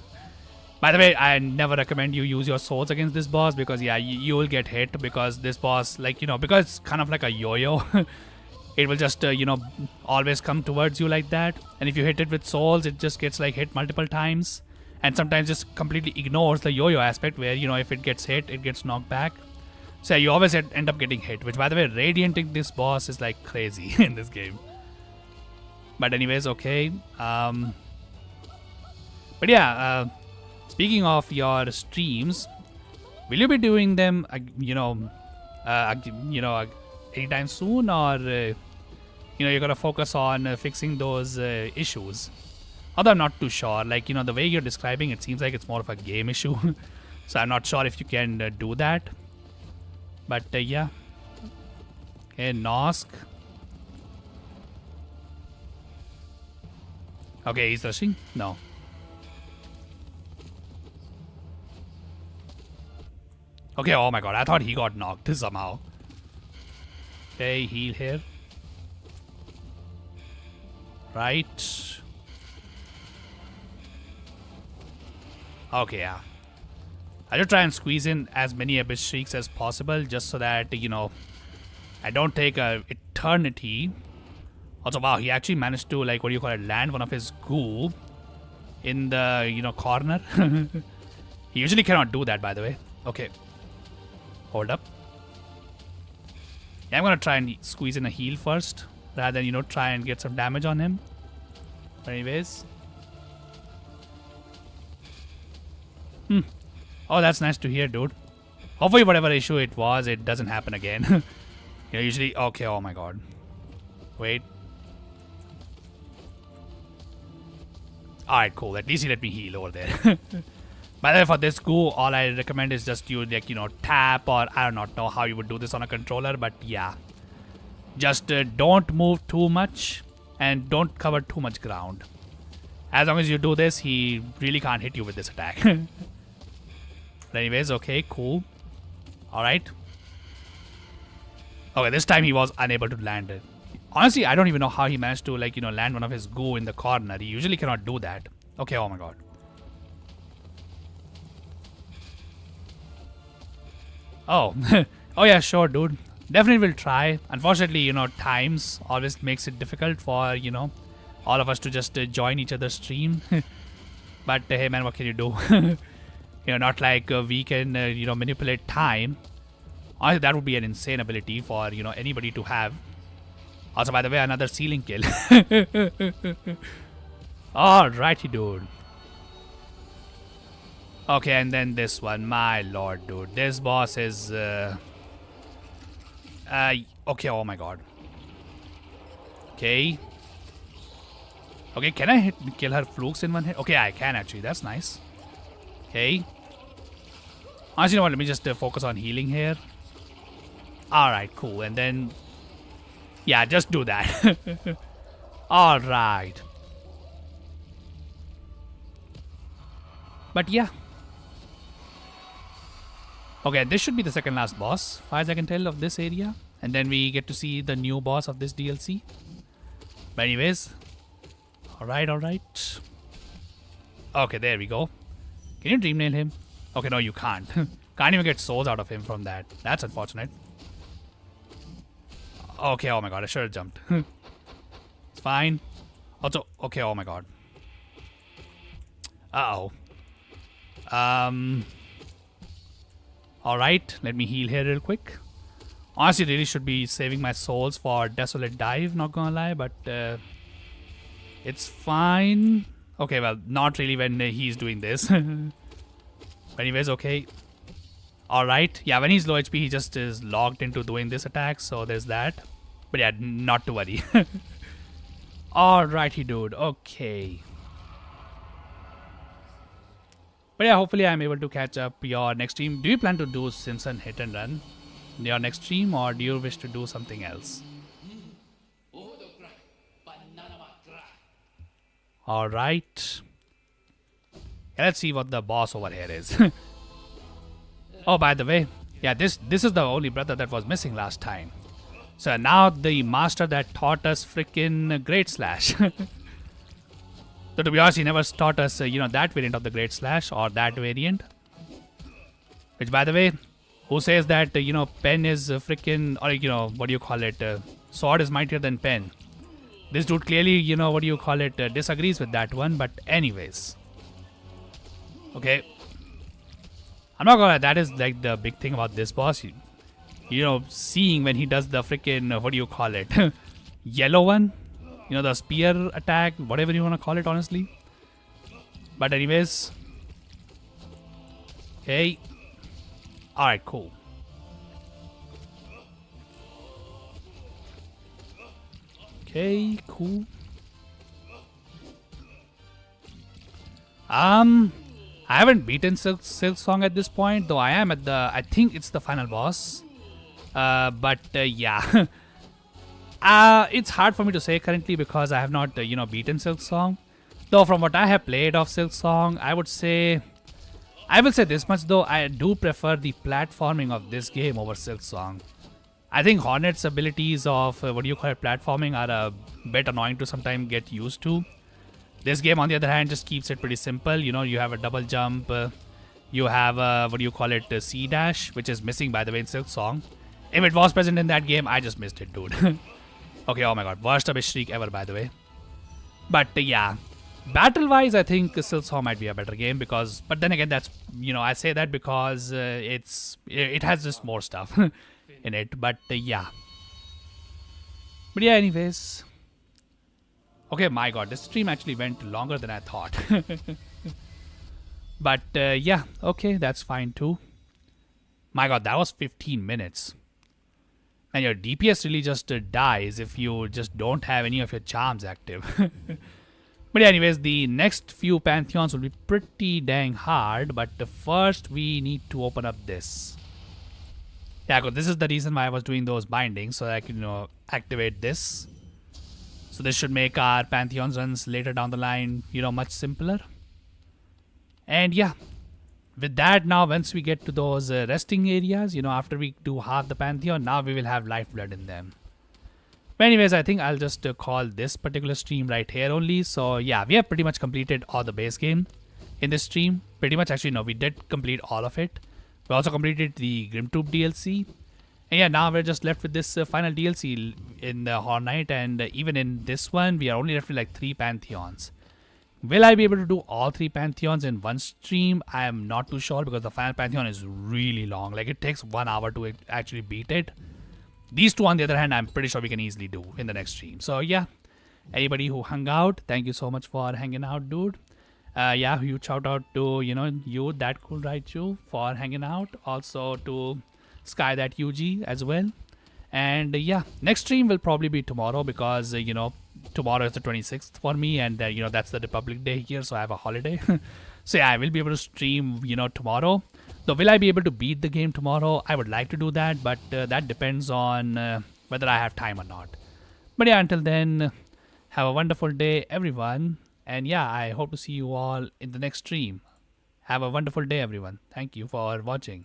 By the way, I never recommend you use your swords against this boss because, yeah, you will get hit because this boss, like, you know, because it's kind of like a yo-yo. It will just, you know, always come towards you like that. And if you hit it with souls, it just gets, like, hit multiple times. And sometimes just completely ignores the yo-yo aspect where, you know, if it gets hit, it gets knocked back. So yeah, you always end up getting hit. Which, by the way, radianting this boss is, like, crazy in this game. But anyways, okay. But yeah, speaking of your streams, will you be doing them, anytime soon, or you're gonna focus on fixing those issues? Although I'm not too sure. Like, you know, the way you're describing it seems like it's more of a game issue, so I'm not sure if you can do that. But yeah, okay, Nosk. Okay, he's rushing. No. Okay, oh my god, I thought he got knocked somehow. Okay, heal here. Right. Okay, yeah. I just try and squeeze in as many Abyss Shrieks as possible just so that, you know, I don't take a eternity. Also, wow, he actually managed to, like, land one of his goo in the, you know, corner. He usually cannot do that, by the way. Okay. Hold up. Yeah, I'm gonna try and squeeze in a heal first, rather than, you know, try and get some damage on him. But anyways. Oh, that's nice to hear, dude. Hopefully whatever issue it was, it doesn't happen again. You know, usually... Okay, oh my god. Wait. Alright, cool. At least he let me heal over there. By the way, for this goo, all I recommend is just you, like, you know, tap, or I do not know how you would do this on a controller, but yeah. Just don't move too much and don't cover too much ground. As long as you do this, he really can't hit you with this attack. But anyways, okay, cool. Alright. Okay, this time he was unable to land it. Honestly, I don't even know how he managed to, like, land one of his goo in the corner. He usually cannot do that. Okay, oh my god. Oh. Oh yeah, sure, dude. Definitely will try. Unfortunately, times always makes it difficult for, all of us to just join each other's stream. But hey man, what can you do? Not like we can, manipulate time. Honestly, that would be an insane ability for, anybody to have. Also, by the way, another ceiling kill. Alrighty, dude. Okay, and then this one. My lord, dude. This boss is... okay, oh my god. Okay. Okay, can I kill her flukes in one hit? Okay, I can actually. That's nice. Okay. Honestly, you know what? Let me just focus on healing here. Alright, cool. And then... yeah, just do that. Alright. But yeah. Okay, this should be the second last boss, far as I can tell, of this area. And then we get to see the new boss of this DLC. But anyways. Alright, alright. Okay, there we go. Can you dream nail him? Okay, no, you can't. Can't even get souls out of him from that. That's unfortunate. Okay, oh my god, I should have jumped. It's fine. Also, okay, oh my god. Uh-oh. Alright, let me heal here real quick. Honestly, really should be saving my souls for Desolate Dive, not gonna lie, but it's fine. Okay, well, not really when he's doing this. But anyways, okay. Alright, yeah, when he's low HP, he just is logged into doing this attack, so there's that. But yeah, not to worry. Alrighty, dude, okay. But yeah, hopefully I'm able to catch up your next stream. Do you plan to do Simpson Hit and Run in your next stream, or do you wish to do something else? Alright. Yeah, let's see what the boss over here is. Oh, by the way, yeah, this is the only brother that was missing last time. So now the master that taught us freaking Great Slash. So to be honest, he never taught us, that variant of the Great Slash or that variant. Which, by the way, who says that, pen is freaking, or, what do you call it? Sword is mightier than pen. This dude clearly, disagrees with that one. But anyways. Okay. I'm not gonna lie, that is like the big thing about this boss. Seeing when he does the freaking, yellow one. The spear attack, whatever you want to call it, honestly. But anyways. Okay. Alright, cool. Okay, cool. I haven't beaten Silk Song at this point, though I am at I think it's the final boss. But yeah. It's hard for me to say currently because I have not, beaten Silk Song. Though from what I have played of Silk Song, I will say this much though, I do prefer the platforming of this game over Silk Song. I think Hornet's abilities of, platforming are a bit annoying to sometimes get used to. This game, on the other hand, just keeps it pretty simple. You have a double jump, you have a C dash, which is missing, by the way, in Silk Song. If it was present in that game, I just missed it, dude. Okay, oh my god, worst abyss streak ever, by the way. But yeah, battle-wise, I think Silk Song might be a better game because, but then again, that's, I say that because it has just more stuff in it. But yeah. But yeah, anyways. Okay, my god, this stream actually went longer than I thought. But yeah, okay, that's fine too. My god, that was 15 minutes. And your DPS really just dies if you just don't have any of your charms active. But anyways, the next few Pantheons will be pretty dang hard. But first, we need to open up this. Yeah, because this is the reason why I was doing those bindings. So that I can, activate this. So this should make our Pantheons runs later down the line, much simpler. And yeah. With that, now once we get to those resting areas, after we do half the Pantheon, now we will have lifeblood in them. But anyways, I think I'll just call this particular stream right here only. So yeah, we have pretty much completed all the base game in this stream. Pretty much, actually, no, we did complete all of it. We also completed the Grimtube DLC. And yeah, now we're just left with this final DLC in the Horror Night. And even in this one, we are only left with like 3 Pantheons. Will I be able to do all 3 Pantheons in one stream? I am not too sure because the final Pantheon is really long. Like, it takes 1 hour to actually beat it. These two, on the other hand, I'm pretty sure we can easily do in the next stream. So yeah, anybody who hung out, thank you so much for hanging out, dude. Yeah, huge shout out to, you, that cool, right, you, for hanging out. Also to Sky, that UG as well. And yeah, next stream will probably be tomorrow because, tomorrow is the 26th for me. And, that's the Republic Day here. So I have a holiday. So yeah, I will be able to stream, tomorrow. So will I be able to beat the game tomorrow? I would like to do that, but that depends on whether I have time or not. But yeah, until then, have a wonderful day, everyone. And yeah, I hope to see you all in the next stream. Have a wonderful day, everyone. Thank you for watching.